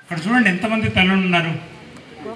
అక్కడ చూడండి ఎంతమంది తల్లులు ఉన్నారు.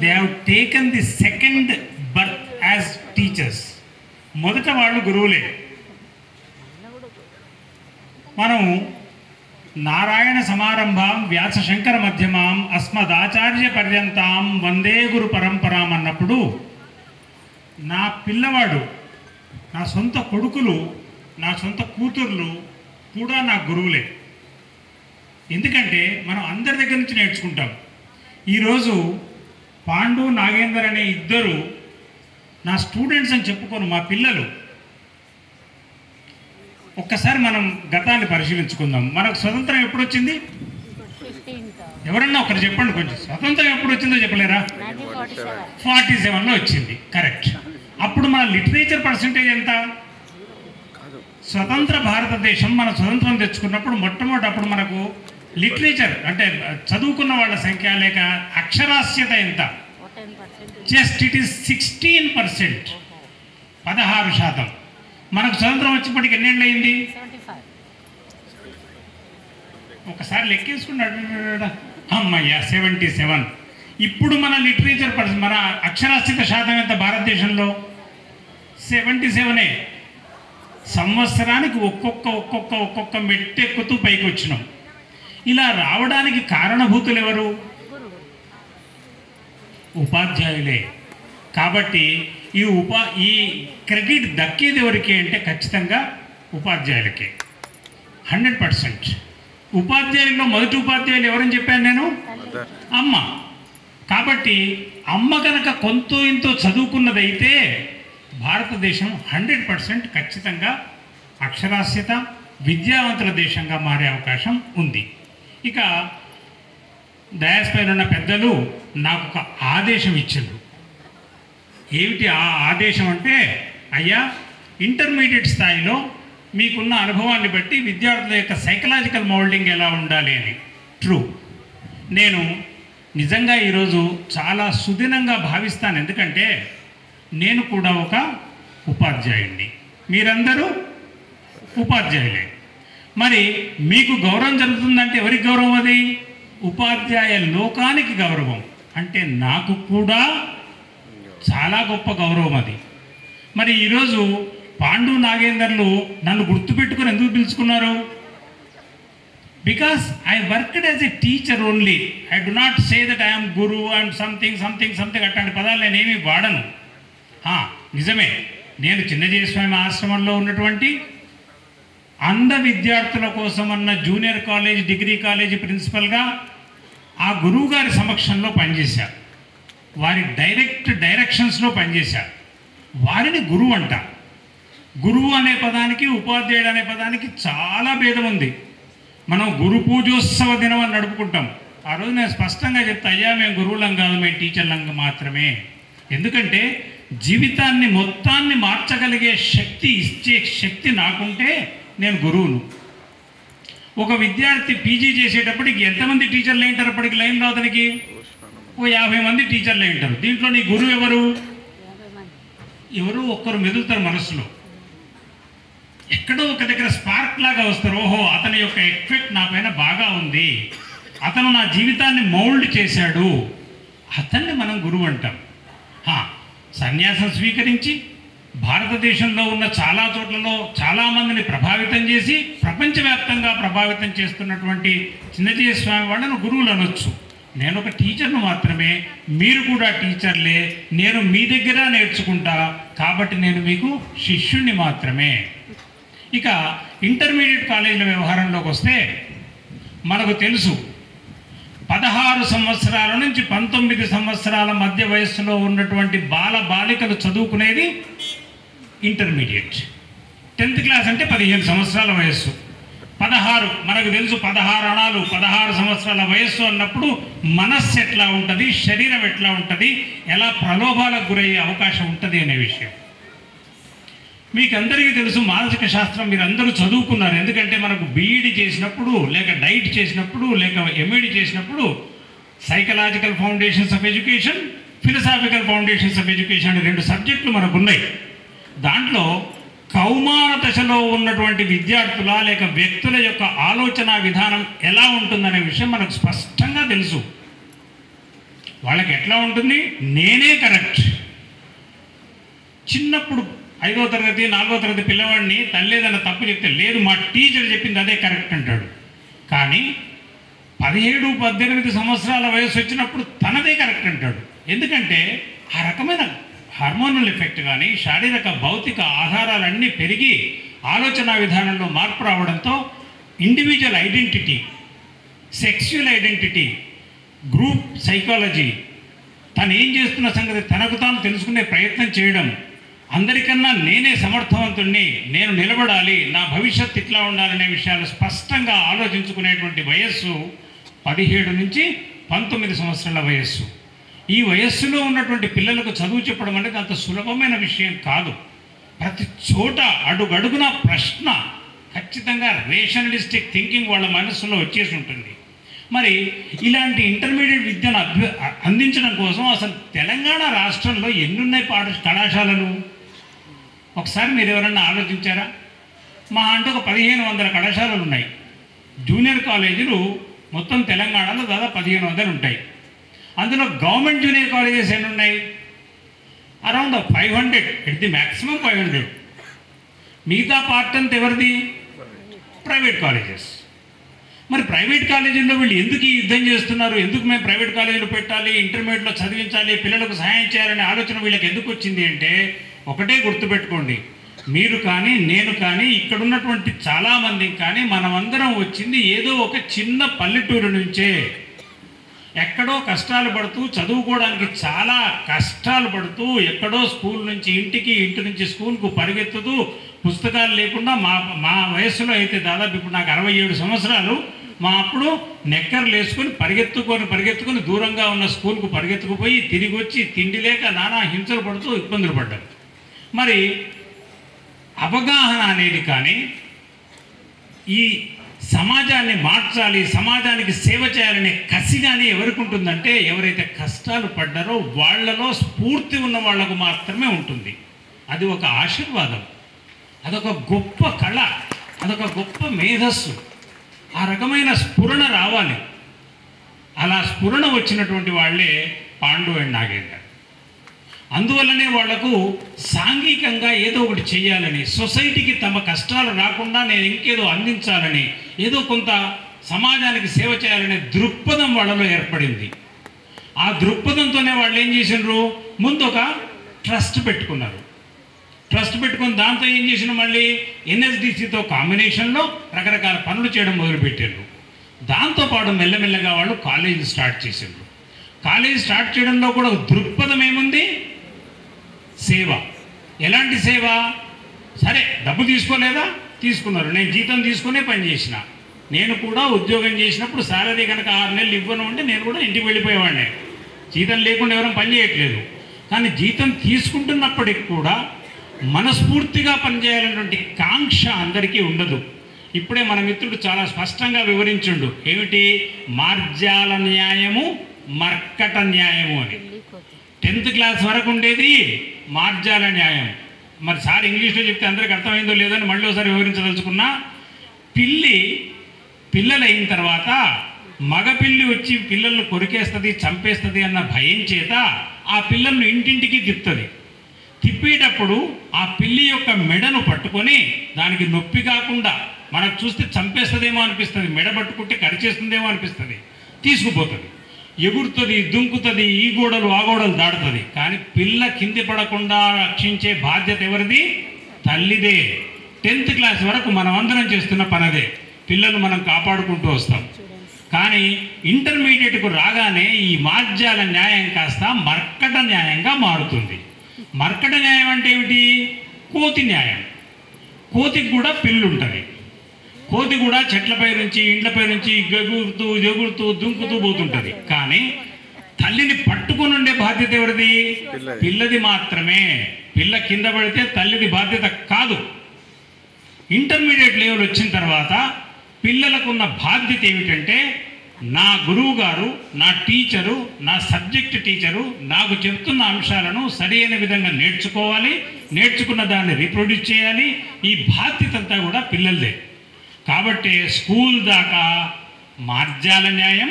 They have taken the second birth as teachers. మొదట వాళ్ళు గురువులే. మనం నారాయణ సమారంభాం వ్యాస శంకర మధ్యమాం అస్మదాచార్య పర్యంతాం వందే గురు పరంపరాం అన్నప్పుడు నా పిల్లవాడు, నా సొంత కొడుకులు, నా సొంత కూతుర్లు కూడా నా గురువులే. ఎందుకంటే మనం అందరి దగ్గర నుంచి నేర్చుకుంటాం. ఈరోజు పాండు, నాగేందర్ అనే ఇద్దరు నా స్టూడెంట్స్ అని చెప్పుకోను, మా పిల్లలు. ఒక్కసారి మనం గతాన్ని పరిశీలించుకుందాం. మనకు స్వతంత్రం ఎప్పుడు వచ్చింది? ఎవరన్నా ఒకరు చెప్పండి కొంచెం. స్వతంత్రం ఎప్పుడు వచ్చిందో చెప్పలేరా? 47లో వచ్చింది. కరెక్ట్. అప్పుడు మన లిటరేచర్ పర్సంటేజ్ ఎంత? స్వతంత్ర భారతదేశం మన స్వతంత్రం తెచ్చుకున్నప్పుడు మొట్టమొదటి అప్పుడు మనకు లిటరేచర్ అంటే చదువుకున్న వాళ్ళ సంఖ్య లేక అక్షరాస్యత ఎంత? Just it is 16%, 16%. మనకు స్వతంత్రం వచ్చేప్పటికి ఎన్నేళ్ళు అయింది? ఒకసారి లెక్కేసుకున్నాడు అమ్మయ్య 77. ఇప్పుడు మన లిటరేచర్ మన అక్షరాస్యత శాతం ఎంత భారతదేశంలో? 77. సంవత్సరానికి ఒక్కొక్క మెట్టెక్కుతూ పైకి వచ్చినాం. ఇలా రావడానికి కారణభూతులు ఎవరు? ఉపాధ్యాయులే. కాబట్టి ఈ క్రెడిట్ దక్కేది ఎవరికి అంటే ఖచ్చితంగా ఉపాధ్యాయులకే, 100%. ఉపాధ్యాయుల్లో మొదటి ఉపాధ్యాయులు ఎవరని చెప్పాను నేను? అమ్మ. కాబట్టి అమ్మ కనుక కొంత ఇంతో చదువుకున్నదైతే భారతదేశం 100% ఖచ్చితంగా అక్షరాస్యత విద్యావంతుల దేశంగా మారే అవకాశం ఉంది. ఇక డయాస్ పైన ఉన్న పెద్దలు నాకు ఒక ఆదేశం ఇచ్చారు. ఏమిటి ఆ ఆదేశం అంటే, అయ్యా ఇంటర్మీడియట్ స్థాయిలో మీకున్న అనుభవాన్ని బట్టి విద్యార్థుల యొక్క సైకలాజికల్ మౌల్డింగ్ ఎలా ఉండాలి అని. ట్రూ. నేను నిజంగా ఈరోజు చాలా సుదినంగా భావిస్తాను. ఎందుకంటే నేను కూడా ఒక ఉపాధ్యాయుడిని, మీరందరూ ఉపాధ్యాయులే. మరి మీకు గౌరవం జరుగుతుందంటే ఎవరికి గౌరవం? అది ఉపాధ్యాయ లోకానికి గౌరవం. అంటే నాకు కూడా చాలా గొప్ప గౌరవం అది. మరి ఈరోజు పాండు, నాగేందర్లు నన్ను గుర్తుపెట్టుకుని ఎందుకు పిలుచుకున్నారు? Because I worked as a teacher only. I do not say that I'm guru and something అట్లాంటి పదాలు నేనేమి వాడను. నిజమే, నేను చిన్నజీయస్వామి ఆశ్రమంలో ఉన్నటువంటి అంధ విద్యార్థుల కోసం అన్న జూనియర్ కాలేజ్, డిగ్రీ కాలేజీ ప్రిన్సిపల్గా ఆ గురువు గారి సమక్షంలో పనిచేశారు. వారి డైరెక్షన్స్లో పనిచేశారు. వారిని గురువు అంట. గురువు అనే పదానికి ఉపాధ్యాయుడు అనే పదానికి చాలా భేదం ఉంది. మనం గురు పూజోత్సవ దినం అని నడుపుకుంటాం. ఆ రోజు నేను స్పష్టంగా చెప్తా, అయ్యా మేము గురువులం కాదు, మేము టీచర్లం మాత్రమే. ఎందుకంటే జీవితాన్ని మొత్తాన్ని మార్చగలిగే శక్తి, ఇచ్చే శక్తి నాకుంటే నేను గురువును. ఒక విద్యార్థి పీజీ చేసేటప్పటికి ఎంతమంది టీచర్లు ఏంటారు? అప్పటికి లైన్లో అతనికి 50 మంది టీచర్లు ఏంటారు. దీంట్లో నీ గురువు ఎవరు? ఒక్కరు మెదులుతారు మనసులో. ఎక్కడో ఒక దగ్గర స్పార్క్ లాగా వస్తారు. ఓహో, అతని యొక్క ఎఫెక్ట్ నా పైన బాగా ఉంది, అతను నా జీవితాన్ని మౌల్డ్ చేశాడు, అతన్ని మనం గురువు అంటాం. సన్యాసం స్వీకరించి భారతదేశంలో ఉన్న చాలా చోట్లలో చాలామందిని ప్రభావితం చేసి ప్రపంచవ్యాప్తంగా ప్రభావితం చేస్తున్నటువంటి చిన్నజీయ స్వామి వాళ్ళను గురువులు అనొచ్చు. నేను ఒక టీచర్ను మాత్రమే, మీరు కూడా టీచర్లే. నేను మీ దగ్గర నేర్చుకుంటా, కాబట్టి నేను మీకు శిష్యుణ్ణి మాత్రమే. ఇక ఇంటర్మీడియట్ కాలేజీల వ్యవహారంలోకి వస్తే మనకు తెలుసు, 16 సంవత్సరాల నుంచి 19 సంవత్సరాల మధ్య వయస్సులో ఉన్నటువంటి బాలికలు చదువుకునేది ఇంటర్మీడియట్. 10th క్లాస్ అంటే 15 సంవత్సరాల వయస్సు. 16 మనకు తెలుసు, 16 అణాలు 16 సంవత్సరాల వయస్సు అన్నప్పుడు మనస్సు ఎట్లా ఉంటుంది, శరీరం ఎట్లా ఉంటుంది, ఎలా ప్రలోభాలకు గురయ్యే అవకాశం ఉంటుంది అనే విషయం మీకు అందరికీ తెలుసు. మానసిక శాస్త్రం మీరు అందరూ చదువుకున్నారు. ఎందుకంటే మనకు బీఈడి చేసినప్పుడు, లేక డైట్ చేసినప్పుడు, లేక ఎంఈడి చేసినప్పుడు psychological foundations of education, philosophical foundations of education అనే 2 సబ్జెక్టులు మనకు ఉన్నాయి. దాంట్లో కౌమార దశలో ఉన్నటువంటి విద్యార్థుల లేక వ్యక్తుల యొక్క ఆలోచన విధానం ఎలా ఉంటుందనే విషయం మనకు స్పష్టంగా తెలుసు. వాళ్ళకి ఎట్లా ఉంటుంది, నేనే కరెక్ట్. చిన్నప్పుడు 5వ తరగతి 4వ తరగతి పిల్లవాడిని తల్లి ఏదైనా తప్పు చెప్తే, లేదు మా టీచర్ చెప్పింది అదే కరెక్ట్ అంటాడు. కానీ 17-18 సంవత్సరాల వయసు వచ్చినప్పుడు తనదే కరెక్ట్ అంటాడు. ఎందుకంటే ఆ రకమైన హార్మోనల్ ఎఫెక్ట్ కానీ శారీరక భౌతిక ఆధారాలన్నీ పెరిగి ఆలోచన విధానంలో మార్పు రావడంతో individual identity, sexual identity, group psychology, తను ఏం చేస్తున్న సంగతి తనకు తాను తెలుసుకునే ప్రయత్నం చేయడం, అందరికన్నా నేనే సమర్థవంతుణ్ణి, నేను నిలబడాలి, నా భవిష్యత్తు ఇట్లా ఉండాలనే విషయాలు స్పష్టంగా ఆలోచించుకునేటువంటి వయస్సు 17 నుంచి 19 సంవత్సరాల వయస్సు. ఈ వయస్సులో ఉన్నటువంటి పిల్లలకు చదువు చెప్పడం అనేది అంత సులభమైన విషయం కాదు. ప్రతి చోట అడుగడుగున ప్రశ్న, ఖచ్చితంగా రేషనలిస్టిక్ థింకింగ్ వాళ్ళ మనస్సులో వచ్చేసి ఉంటుంది. మరి ఇలాంటి ఇంటర్మీడియట్ విద్యను అందించడం కోసం అసలు తెలంగాణ రాష్ట్రంలో ఎన్నున్నాయి కళాశాలలు? ఒకసారి మీరు ఎవరన్నా ఆలోచించారా? మా అంటే ఒక 1500 కళాశాలలు ఉన్నాయి. జూనియర్ కాలేజీలు మొత్తం తెలంగాణలో దాదాపు 1500 ఉంటాయి. అందులో గవర్నమెంట్ జూనియర్ కాలేజెస్ ఎన్ని ఉన్నాయి? Around 500, at the maximum 500. మిగతా పార్ట్ అంతా ఎవరిది? Private colleges. మరి ప్రైవేట్ కాలేజీల్లో వీళ్ళు ఎందుకు ఈ యుద్ధం చేస్తున్నారు? ఎందుకు మేము ప్రైవేట్ కాలేజీలు పెట్టాలి, ఇంటర్మీడియట్లో చదివించాలి, పిల్లలకు సహాయం చేయాలనే ఆలోచన వీళ్ళకి ఎందుకు వచ్చింది అంటే, ఒకటే గుర్తుపెట్టుకోండి, మీరు కానీ నేను కానీ ఇక్కడ ఉన్నటువంటి చాలామంది కానీ మనమందరం వచ్చింది ఏదో ఒక చిన్న పల్లెటూరు నుంచే. ఎక్కడో కష్టాలు పడుతూ, చదువుకోవడానికి చాలా కష్టాలు పడుతూ, ఎక్కడో స్కూల్ నుంచి ఇంటికి, ఇంటి నుంచి స్కూల్కు పరిగెత్తుతూ, పుస్తకాలు లేకుండా మా వయస్సులో అయితే దాదాపు ఇప్పుడు నాకు 67 సంవత్సరాలు, మా అప్పుడు నెక్కర్లు వేసుకొని పరిగెత్తుకొని దూరంగా ఉన్న స్కూల్కు పరిగెత్తుకుపోయి తిరిగి వచ్చి తిండి లేక నానా హింసలు పడుతూ ఇబ్బందులు పడ్డారు. మరి అవగాహన అనేది కానీ, ఈ సమాజాన్ని మార్చాలి, సమాజానికి సేవ చేయాలనే కసి కానీ ఎవరికి ఉంటుందంటే, ఎవరైతే కష్టాలు పడ్డారో వాళ్ళలో స్ఫూర్తి ఉన్న వాళ్లకు మాత్రమే ఉంటుంది. అది ఒక ఆశీర్వాదం, అదొక గొప్ప కళ, అదొక గొప్ప మేధస్సు. ఆ రకమైన స్ఫురణ రావాలి. అలా స్ఫురణ వచ్చినటువంటి వాళ్ళే పాండు అండ్ నాగేంద్ర. అందువల్లనే వాళ్లకు సాంఘికంగా ఏదో ఒకటి చేయాలని, సొసైటీకి తమ కష్టాలు రాకుండా నేను ఇంకేదో అందించాలని, ఏదో కొంత సమాజానికి సేవ చేయాలనే దృక్పథం వాళ్ళలో ఏర్పడింది. ఆ దృక్పథంతోనే వాళ్ళు ఏం చేసినారు, ముందు ఒక ట్రస్ట్ పెట్టుకున్నారు. ట్రస్ట్ పెట్టుకుని దాంతో ఏం చేసిన, మళ్ళీ ఎన్ఎస్డిసితో కాంబినేషన్లో రకరకాల పనులు చేయడం మొదలుపెట్టారు. దాంతోపాటు మెల్లమెల్లగా వాళ్ళు కాలేజీ స్టార్ట్ చేశారు. కాలేజీ స్టార్ట్ చేయడంలో కూడా దృక్పథం ఏముంది, సేవ. ఎలాంటి సేవ? సరే డబ్బు తీసుకోలేదా? తీసుకున్నారు. నేను జీతం తీసుకునే పని చేసిన. నేను కూడా ఉద్యోగం చేసినప్పుడు సాలరీ కనుక 6 నెలలు ఇవ్వను అంటే నేను కూడా ఇంటికి వెళ్ళిపోయేవాడిని. జీతం లేకుండా ఎవరైనా పని చేయట్లేదు. కానీ జీతం తీసుకుంటున్నప్పటికి కూడా మనస్ఫూర్తిగా పనిచేయాలన్నటువంటి కాంక్ష అందరికీ ఉండదు. ఇప్పుడే మన మిత్రుడు చాలా స్పష్టంగా వివరించుండు, ఏమిటి మార్జాల న్యాయము, మర్కట న్యాయము అని. 10th క్లాస్ వరకు ఉండేది మార్జాల న్యాయం. మరి సార్ ఇంగ్లీష్లో చెప్తే అందరికి అర్థమైందో లేదో అని మళ్ళీ ఒకసారి వివరించదలుచుకున్నా. పిల్లలు అయిన తర్వాత మగపిల్లి వచ్చి పిల్లలను కొరికేస్తుంది, చంపేస్తుంది అన్న భయం చేత ఆ పిల్లలను ఇంటింటికి తిప్పుతుంది. తిప్పేటప్పుడు ఆ పిల్లి యొక్క మెడను పట్టుకొని, దానికి నొప్పి కాకుండా మనకు చూస్తే చంపేస్తుందేమో అనిపిస్తుంది, మెడ పట్టుకుంటే కరిచేస్తుందేమో అనిపిస్తుంది, తీసుకుపోతుంది. ఎగురుతుంది, దుంకుతుంది, ఈ గోడలు ఆ గోడలు దాడుతుంది. కానీ పిల్ల కింది పడకుండా రక్షించే బాధ్యత ఎవరిది? తల్లిదే. 10th క్లాస్ వరకు మనం అందరం చేస్తున్న పనదే. పిల్లలు మనం కాపాడుకుంటూ వస్తాం. కానీ ఇంటర్మీడియట్కు రాగానే ఈ మార్జాల న్యాయం కాస్త మర్కట న్యాయంగా మారుతుంది. మర్కట న్యాయం అంటే ఏమిటి? కోతి న్యాయం. కోతికి కూడా పిల్లు ఉంటుంది. కోతి కూడా చెట్లపై నుంచి ఇండ్లపై నుంచి ఎగురుతూ దుంకుతూ పోతుంటుంది. కానీ తల్లిని పట్టుకుని ఉండే బాధ్యత ఎవరిది? పిల్లది మాత్రమే. పిల్ల కింద పడితే తల్లిది బాధ్యత కాదు. ఇంటర్మీడియట్ లెవెల్ వచ్చిన తర్వాత పిల్లలకున్న బాధ్యత ఏమిటంటే, నా గురువు గారు, నా టీచరు, నా సబ్జెక్ట్ టీచరు నాకు చెప్తున్న అంశాలను సరైన విధంగా నేర్చుకోవాలి, నేర్చుకున్న దాన్ని రీప్రొడ్యూస్ చేయాలి. ఈ బాధ్యత అంతా కూడా పిల్లలదే. కాబట్టి స్కూల్ దాకా మార్జాల న్యాయం,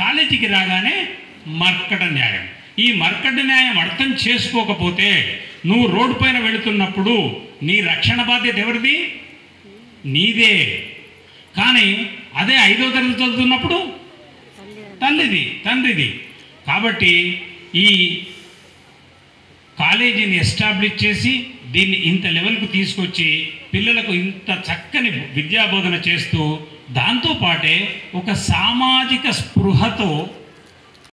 కాలేజీకి రాగానే మర్కట న్యాయం. ఈ మర్కట న్యాయం అర్థం చేసుకోకపోతే నువ్వు రోడ్డు పైన వెళుతున్నప్పుడు నీ రక్షణ బాధ్యత ఎవరిది? నీదే. కానీ అదే 5వ తరగతి చదువుతున్నప్పుడు తండ్రిది. కాబట్టి ఈ కాలేజీని ఎస్టాబ్లిష్ చేసి దీన్ని ఇంత లెవెల్కు తీసుకొచ్చి పిల్లలకు ఇంత చక్కని విద్యాబోధన చేస్తూ దాంతోపాటే ఒక సామాజిక స్పృహతో